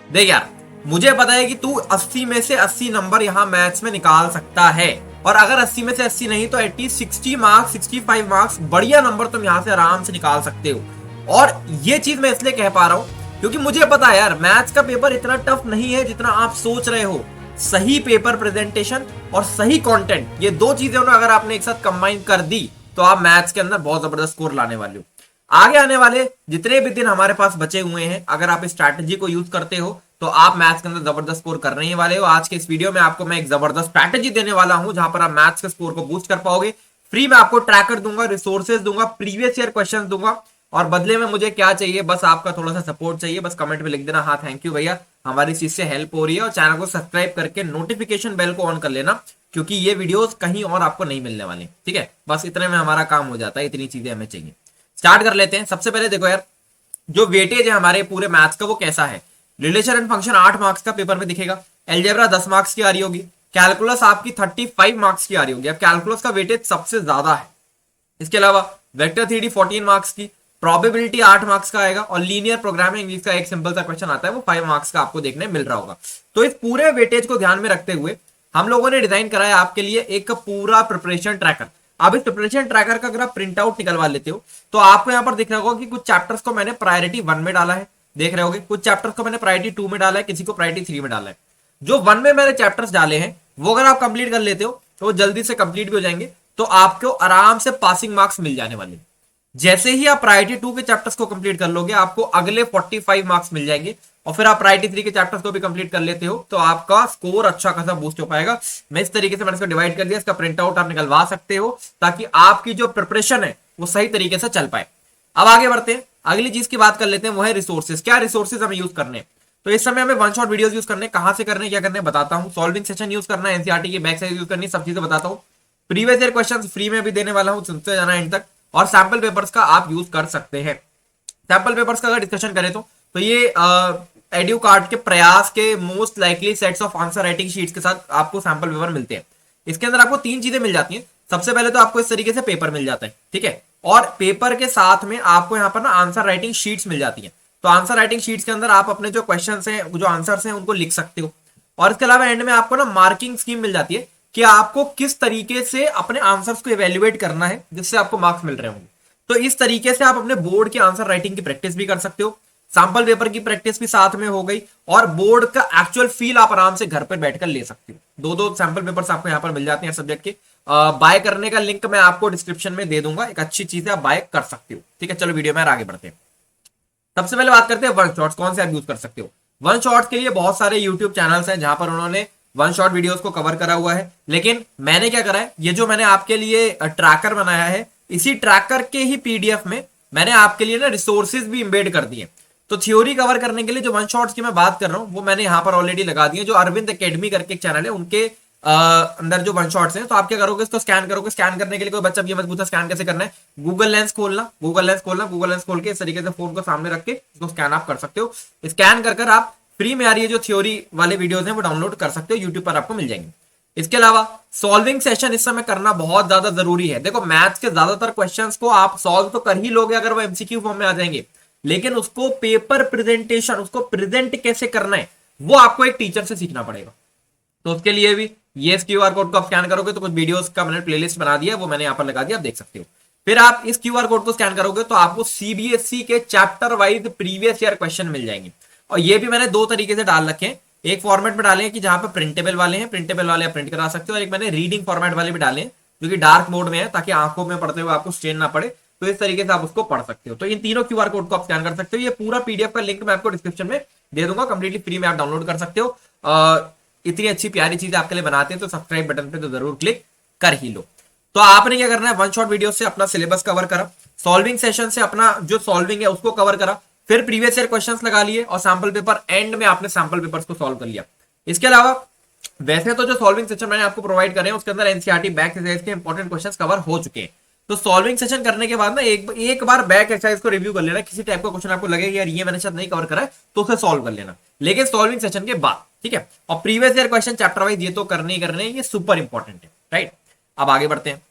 देख यार, मुझे पता है कि तू 80 में से 80 नंबर यहाँ मैथ्स में निकाल सकता है, और अगर 80 में से 80 नहीं तो एटलीस्ट 60 मार्क्स 65 मार्क्स बढ़िया नंबर तुम यहाँ से आराम से निकाल सकते हो। और ये चीज मैं इसलिए कह पा रहा हूँ क्योंकि मुझे पता है यार, मैथ्स का पेपर इतना टफ नहीं है जितना आप सोच रहे हो। सही पेपर प्रेजेंटेशन और सही कंटेंट, ये दो चीजें ना अगर आपने एक साथ कंबाइन कर दी तो आप मैथ्स के अंदर बहुत जबरदस्त स्कोर लाने वाले हो। आगे आने वाले जितने भी दिन हमारे पास बचे हुए हैं, अगर आप इस स्ट्रैटेजी को यूज करते हो तो आप मैथ्स के अंदर जबरदस्त स्कोर करने ही वाले हो। आज के इस वीडियो में आपको मैं एक जबरदस्त स्ट्रैटेजी देने वाला हूं जहां पर आप मैथ्स के स्कोर को बूस्ट कर पाओगे। फ्री में आपको ट्रैकर दूंगा, रिसोर्सेज दूंगा, प्रीवियस ईयर क्वेश्चन दूंगा, और बदले में मुझे क्या चाहिए, बस आपका थोड़ा सा सपोर्ट चाहिए। बस कमेंट में लिख देना हाँ थैंक यू भैया, हमारी चीज से हेल्प हो रही है, और चैनल को सब्सक्राइब करके नोटिफिकेशन बेल को ऑन कर लेना क्योंकि ये वीडियोस कहीं और आपको नहीं मिलने वाले। ठीक है, बस इतने में हमारा काम हो जाता है, इतनी चीजें हमें चाहिए। स्टार्ट कर लेते हैं। सबसे पहले देखो यार, जो वेटेज है हमारे पूरे मैथ्स का वो कैसा है। रिलेशन एंड फंक्शन 8 मार्क्स का पेपर में दिखेगा, एलजेब्रा 10 मार्क्स की आ रही होगी, कैलकुलस आपकी 35 मार्क्स की आ रही होगी। अब कैलकुलस का वेटेज सबसे ज्यादा है। इसके अलावा वेक्टर थ्री 14 मार्क्स की, प्रोबेबिलिटी 8 मार्क्स का आएगा, और लीनियर प्रोग्रामिंग इंग्लिश का एक सिंपल सा क्वेश्चन आता है वो 5 मार्क्स का आपको देखने मिल रहा होगा। तो इस पूरे वेटेज को ध्यान में रखते हुए हम लोगों ने डिजाइन कराया आपके लिए एक पूरा प्रिपरेशन ट्रैकर। अब इस प्रिपरेशन ट्रैकर का अगर आप प्रिंट आउट निकलवा लेते हो तो आपको यहाँ पर दिख रहा होगा कि कुछ चैप्टर्स को मैंने प्रायोरिटी 1 में डाला है, देख रहे होगे, कुछ चैप्टर्स को मैंने प्रायोरिटी 2 में डाला है, किसी को प्रायोरिटी 3 में डाला है। जो 1 में मैंने चैप्टर्स डाले हैं वो अगर आप कंप्लीट कर लेते हो तो वो जल्दी से कंप्लीट भी हो जाएंगे, तो आपको आराम से पासिंग मार्क्स मिल जाने वाले। जैसे ही आप प्रायोरिटी 2 के चैप्टर्स को कंप्लीट कर लोगे आपको अगले 45 मार्क्स मिल जाएंगे, और फिर आप प्रायोरिटी 3 के चैप्टर्स को भी कंप्लीट कर लेते हो तो आपका स्कोर अच्छा खासा बूस्ट हो पाएगा। मैं इस तरीके से मैंने इसको डिवाइड कर दिया, इसका प्रिंट आउट आप निकलवा सकते हो ताकि आपकी जो प्रिपरेशन है वो सही तरीके से चल पाए। अब आगे बढ़ते हैं, अगली चीज की बात कर लेते हैं, वो है रिसोर्सेज। क्या रिसोर्सेज हमें यूज करने हैं? तो इस समय हमें वन शॉट वीडियोस यूज करने, कहां से करने, क्या करने बताता हूं। सॉल्विंग सेशन यूज करना है, एनसीईआरटी की बैक साइड यूज करनी, सब चीजें बताता हूं। प्रीवियस ईयर क्वेश्चंस फ्री में भी देने वाला हूं, सुनते जाना एंड तक। और सैंपल पेपर्स का आप यूज कर सकते हैं। सैंपल पेपर्स का अगर डिस्कशन करें तो ये एड्यू कार्ड के प्रयास के most likely sets of answer writing sheets के साथ आपको सैंपल पेपर मिलते हैं। इसके अंदर आपको 3 चीजें मिल जाती हैं। सबसे पहले तो आपको इस तरीके से पेपर मिल जाता है, ठीक है, और पेपर के साथ में आपको यहाँ पर ना आंसर राइटिंग शीट्स मिल जाती हैं। तो आंसर राइटिंग शीट्स के अंदर आप अपने जो क्वेश्चन हैं, जो आंसर्स हैं, उनको लिख सकते हो। और इसके अलावा एंड में आपको ना मार्किंग स्कीम मिल जाती है कि आपको किस तरीके से अपने आंसर्स को इवेल्युएट करना है जिससे आपको मार्क्स मिल रहे होंगे। तो इस तरीके से आप अपने बोर्ड के आंसर राइटिंग की प्रैक्टिस भी कर सकते हो, सैंपल पेपर की प्रैक्टिस भी साथ में हो गई, और बोर्ड का एक्चुअल फील आप आराम से घर पर बैठकर ले सकते हो। दो सैंपल पेपर्स आपको यहाँ पर मिल जाते हैं सब्जेक्ट के। बाय करने का लिंक मैं आपको डिस्क्रिप्शन में दे दूंगा, एक अच्छी चीज है, आप बाय कर सकते हो। ठीक है, चलो वीडियो में आगे बढ़ते हैं। सबसे पहले बात करते हैं वन शॉट्स, कौन से आप यूज कर सकते हो। वन शॉट्स के लिए बहुत सारे यूट्यूब चैनल्स हैं जहां पर उन्होंने वन शॉट वीडियोस को कवर करा हुआ है, लेकिन मैंने क्या करा है, ये जो मैंने आपके लिए ट्रैकर बनाया है, इसी ट्रैकर के ही पीडीएफ में मैंने आपके लिए ना रिसोर्सेज भी इंबेड कर दिए। तो थ्योरी कवर करने के लिए जो वन शॉट्स की मैं बात कर रहा हूँ वो मैंने यहाँ पर ऑलरेडी लगा दिए। जो अरविंद एकेडमी करके एक चैनल है, उनके अंदर जो वन शॉट्स हैं, तो आप क्या करोगे, इसको स्कैन करोगे। स्कैन करने के लिए कोई बच्चा ये मत पूछा स्कैन कैसे करना है, गूगल लेंस खोलना, गूगल लेंस खोल के इस तरीके से फोन को सामने रख के इसको स्कैन आप कर सकते हो। स्कैन कर आप फ्री में आ रही है जो थ्योरी वाले वीडियोस हैं वो डाउनलोड कर सकते हो, यूट्यूब पर आपको मिल जाएंगे। इसके अलावा सॉल्विंग सेशन इस समय करना बहुत ज्यादा जरूरी है। देखो, मैथ्स के ज्यादातर क्वेश्चंस को आप सॉल्व तो कर ही लोगे अगर वो एमसीक्यू फॉर्म में आ जाएंगे, लेकिन उसको पेपर प्रेजेंटेशन, उसको प्रेजेंट कैसे करना है वो आपको एक टीचर से सीखना पड़ेगा। तो उसके लिए भी ये क्यूआर कोड को आप स्कैन करोगे तो कुछ वीडियोस का मैंने प्लेलिस्ट बना दिया, वो मैंने यहाँ पर लगा दिया, आप देख सकते हो। फिर आप इस क्यूआर कोड को स्कैन करोगे तो आपको सीबीएसई के chapter wise previous year question मिल जाएंगे। और ये भी मैंने 2 तरीके से डाल रखे हैं, एक फॉर्मेट में डाले हैं कि जहां पर प्रिंटेबल वाले हैं, प्रिंटेबल वाले आप प्रिंट करा सकते हो, और एक मैंने रीडिंग फॉर्मेट वाले भी डाले हैं जो कि डार्क मोड में है ताकि आंखों में पढ़ते हुए आपको स्ट्रेन ना पड़े। तो इस तरीके से आप उसको पढ़ सकते हो। तो इन तीनों क्यूआर कोड को आप स्कैन कर सकते हो। ये पूरा पीडीएफ का लिंक मैं आपको डिस्क्रिप्शन में दे दूंगा, कंप्लीटली फ्री में आप डाउनलोड कर सकते हो। इतनी अच्छी प्यारी चीज आपके लिए बनाते हैं तो सब्सक्राइब बटन पे तो जरूर क्लिक कर ही लो। तो आपने क्या करना है, वन शॉट वीडियो से अपना सिलेबस कवर करा, सॉल्विंग सेशन से अपना जो सॉल्विंग है उसको कवर करा, फिर प्रीवियस ईयर क्वेश्चंस लगा लिए, और सैंपल पेपर एंड में आपने सैंपल पेपर्स को सॉल्व कर लिया। इसके अलावा वैसे तो जो सॉल्विंग सेशन मैंने आपको प्रोवाइड करे हैं उसके अंदर एनसीईआरटी बैक एक्सरसाइज के इंपॉर्टेंट क्वेश्चंस कवर हो चुके हैं। तो सॉल्विंग सेशन करने के बाद ना एक बार बैक एक्सरसाइज को रिव्यू कर लेना। किसी टाइप का क्वेश्चन आपको लगेगा यार ये मैंने शायद नहीं कवर करा है तो उसे सॉल्व कर लेना, लेकिन सॉल्विंग सेशन के बाद, ठीक है। और previous year question chapter wise ये तो करने ही ये सुपर इंपॉर्टेंट है, राइट। अब आगे बढ़ते हैं।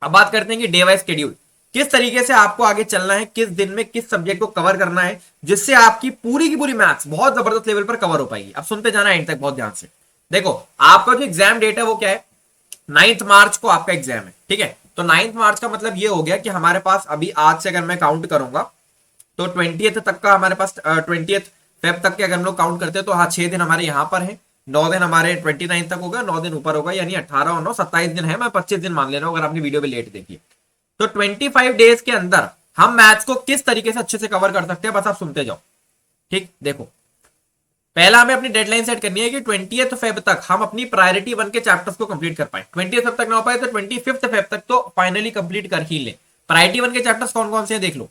अब बात करते हैं कि डे वाइज शेड्यूल। किस तरीके से आपको आगे चलना है, किस दिन में किस सब्जेक्ट को कवर करना है, जिससे आपकी पूरी की पूरी मैथ्स बहुत जबरदस्त लेवल पर कवर हो पाएगी। अब सुनते जाना एंड तक बहुत ध्यान से। देखो आपका जो एग्जाम डेट है वो क्या है, 9 मार्च को आपका एग्जाम है, ठीक है। तो 9 मार्च का मतलब ये हो गया कि हमारे पास अभी आज से अगर मैं काउंट करूंगा तो 20th तक का हमारे पास 20th फेब तक के अगर हम लोग काउंट करते हैं तो हाँ 6 दिन हमारे यहाँ पर है, 9 दिन हमारे 29 तक होगा, 9 दिन ऊपर होगा, यानी 18 और 9 27 दिन है। मैं 25 दिन मान ले रहा हूँ अगर आपने वीडियो में लेट देखी। तो 25 डेज के अंदर हम मैथ्स को किस तरीके से अच्छे से कवर कर सकते हैं, बस आप सुनते जाओ, ठीक। देखो पहला हमें अपनी डेडलाइन सेट करनी है कि 20th फेब तक हम अपनी प्रायोरिटी 1 के चैप्टर्स को कंप्लीट कर पाए। 20th फेब तक ना हो पाए तो 25th फेब तक तो फाइनली कंप्लीट कर ही ले। प्रायोरिटी 1 के चैप्टर्स कौन कौन से हैं देख लो।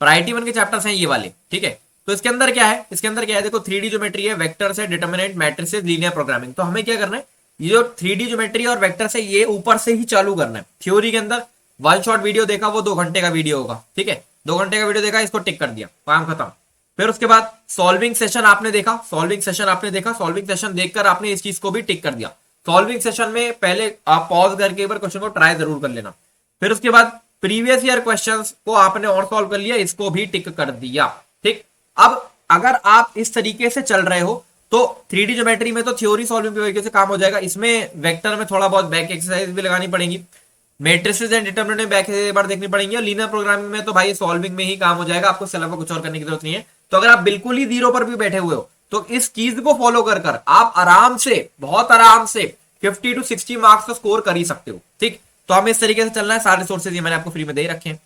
प्रायोरिटी 1 के चैप्टर्स हैं ये वाले, ठीक है। तो इसके अंदर क्या है, इसके अंदर क्या है, देखो 3D ज्योमेट्री है, वेक्टर्स है, डिटरमिनेंट, मैट्रिसेस, लीनियर प्रोग्रामिंग। तो हमें क्या करना है, ये जो 3D ज्योमेट्री और वेक्टर्स है ये ऊपर से ही चालू करना है। थ्योरी के अंदर 1 शॉट वीडियो देखा, वो 2 घंटे का वीडियो होगा, ठीक है। 2 घंटे का वीडियो देखा, इसको टिक कर दिया, काम खत्म। फिर उसके बाद सॉल्विंग सेशन आपने देखा, सॉल्विंग सेशन आपने देखा, सॉल्विंग सेशन देखकर आपने इस चीज को भी टिक कर दिया। सॉल्विंग सेशन में पहले आप पॉज करके एक बार क्वेश्चन को ट्राई जरूर कर लेना। फिर उसके बाद प्रीवियस ईयर क्वेश्चंस को आपने और सॉल्व कर लिया, इसको भी टिक कर दिया, ठीक। अब अगर आप इस तरीके से चल रहे हो तो 3D ज्योमेट्री में तो थ्योरी सॉल्विंग की वजह से काम हो जाएगा। इसमें वेक्टर में थोड़ा बहुत बैक एक्सरसाइज भी लगानी पड़ेगी, मैट्रिसेस एंड डिटरमिनेंट में बैक एक बार देखनी पड़ेंगी, और लीनियर प्रोग्रामिंग में तो भाई सॉल्विंग में ही काम हो जाएगा, आपको इसके अलावा कुछ और करने की जरूरत नहीं है। तो अगर आप बिल्कुल ही जीरो पर भी बैठे हुए हो तो इस चीज को फॉलो कर कर आप आराम से, बहुत आराम से 50 to 60 मार्क्स का स्कोर कर ही सकते हो, ठीक। तो हमें इस तरीके से चलना है, सारे रिसोर्सेज ये मैंने आपको फ्री में दे रखे हैं।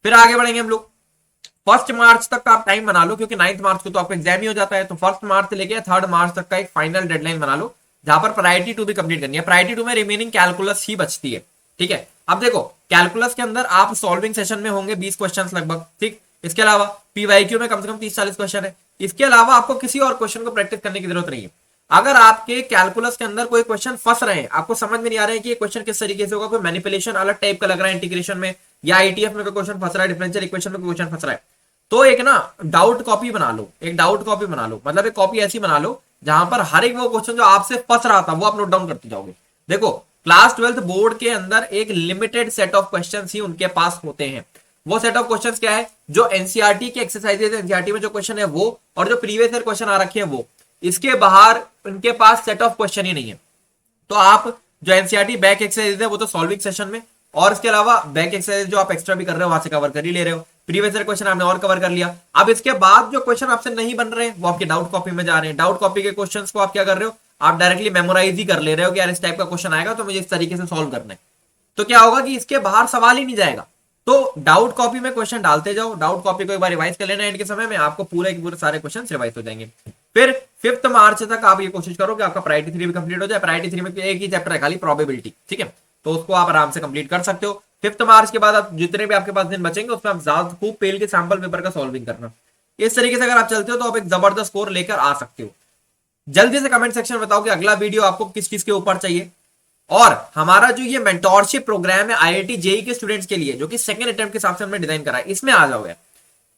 फिर आगे बढ़ेंगे हम लोग। 1 मार्च तक का आप टाइम बना लो, क्योंकि 9 मार्च को तो आपका एग्जाम ही हो जाता है। तो 1 मार्च से लेके 3 मार्च तक का एक फाइनल डेडलाइन बना लो, जहां पर प्रायोरिटी 2 भी कंप्लीट करनी है। प्रायोरिटी 2 में रिमेनिंग कैलकुलस ही बचती है, ठीक है। अब देखो कैलकुलस के अंदर आप सॉल्विंग सेशन में होंगे 20 क्वेश्चन लगभग, ठीक। इसके अलावा पीवाईक्यू में कम से कम 30-40 क्वेश्चन है। इसके अलावा आपको किसी और क्वेश्चन को प्रैक्टिस करने की जरूरत नहीं है। अगर आपके कैलकुलस के अंदर कोई क्वेश्चन फंस रहे हैं, आपको समझ में नहीं आ रहा है कि ये क्वेश्चन किस तरीके से होगा, कोई मैनिपुलेशन अलग टाइप का लग रहा है इंटीग्रेशन में, या आईटीएफ में कोई क्वेश्चन फंस रहा है, डिफरेंशियल इक्वेशन में कोई क्वेश्चन फंस रहा है, तो एक ना डाउट कॉपी बना लो, एक डाउट कॉपी बना लो। मतलब एक कॉपी ऐसी बना लो जहां पर हर एक वो क्वेश्चन जो आपसे फंस रहा था वो आप नोट डाउन करते जाओगे। देखो क्लास 12th बोर्ड के अंदर एक लिमिटेड सेट ऑफ क्वेश्चंस ही उनके पास होते हैं। वो सेट ऑफ क्वेश्चंस क्या है, जो एनसीईआरटी के एक्सरसाइजेज, एनसीईआरटी में जो क्वेश्चन है वो, और जो प्रीवियस ईयर क्वेश्चन आ रखे हैं वो। इसके बाहर उनके पास सेट ऑफ क्वेश्चन ही नहीं है। तो आप जो एनसीईआरटी बैक एक्सरसाइज है वो तो सॉल्विंग सेशन में, और इसके अलावा बैक एक्सरसाइज जो आप एक्स्ट्रा भी कर रहे हो वहां से कवर कर ही ले रहे हो। प्रीवियस ईयर क्वेश्चन आपने और कवर कर लिया। अब इसके बाद जो क्वेश्चन आपसे नहीं बन रहे वो आपके डाउट कॉपी में जा रहे हैं। डाउट कॉपी के क्वेश्चंस को आप क्या कर रहे हो, आप डायरेक्टली मेमोराइज ही कर ले रहे हो कि यार इस टाइप का क्वेश्चन आएगा तो मुझे इस तरीके से सॉल्व करना है। तो क्या होगा कि इसके बाहर सवाल ही नहीं जाएगा। तो डाउट कॉपी में क्वेश्चन डालते जाओ, डाउट कॉपी को एक बार रिवाइज कर लेना एंड के समय में, आपको पूरे के पूरे सारे क्वेश्चन रिवाइज हो जाएंगे। फिर 5 मार्च तक आप ये कोशिश करो कि आपका प्रायोरिटी 3 भी कंप्लीट हो जाए। प्रायोरिटी 3 में एक ही चैप्टर है खाली, प्रोबेबिलिटी, ठीक है। तो उसको आप आराम से कंप्लीट कर सकते हो। 5 मार्च के बाद आप जितने भी आपके पास दिन बचेंगे उसमें आप ज्यादा खूब पेल के सैंपल पेपर का सॉल्विंग करना। इस तरीके से अगर आप चलते हो तो आप एक जबरदस्त स्कोर लेकर आ सकते हो। जल्दी से कमेंट सेक्शन में बताओ कि अगला वीडियो आपको किस चीज के ऊपर चाहिए। और हमारा जो ये मेंटोरशिप प्रोग्राम है आईआईटी जेई के स्टूडेंट्स के लिए, जो कि सेकंड अटेम्प्ट के हिसाब से हमने डिजाइन करा है, इसमें आ जाओगे।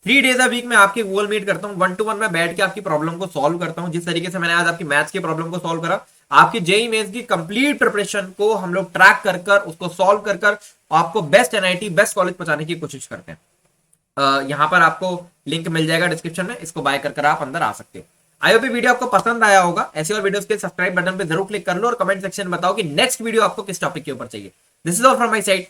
3 डेज अ वीक में आपकी गूगल मीट करता हूँ, 1-to-1 में बैठ के आपकी प्रॉब्लम को सॉल्व करता हूँ। जिस तरीके से मैंने आज आपकी मैथ्स की प्रॉब्लम को सॉल्व करा, आपकी जेई मेंस की कंप्लीट प्रिपरेशन को हम लोग ट्रैक कर कर उसको सॉल्व कर कर आपको बेस्ट एनआईटी, बेस्ट कॉलेज पहुंचाने की कोशिश करते हैं। यहाँ पर आपको लिंक मिल जाएगा डिस्क्रिप्शन में, इसको बाय कर आप अंदर आ सकते हो। आई होप वीडियो आपको पसंद आया होगा। ऐसे और वीडियोस के सब्सक्राइब बटन पे जरूर क्लिक कर लो और कमेंट सेक्शन में बताओ कि नेक्स्ट वीडियो आपको किस टॉपिक के ऊपर चाहिए। This is all from my side.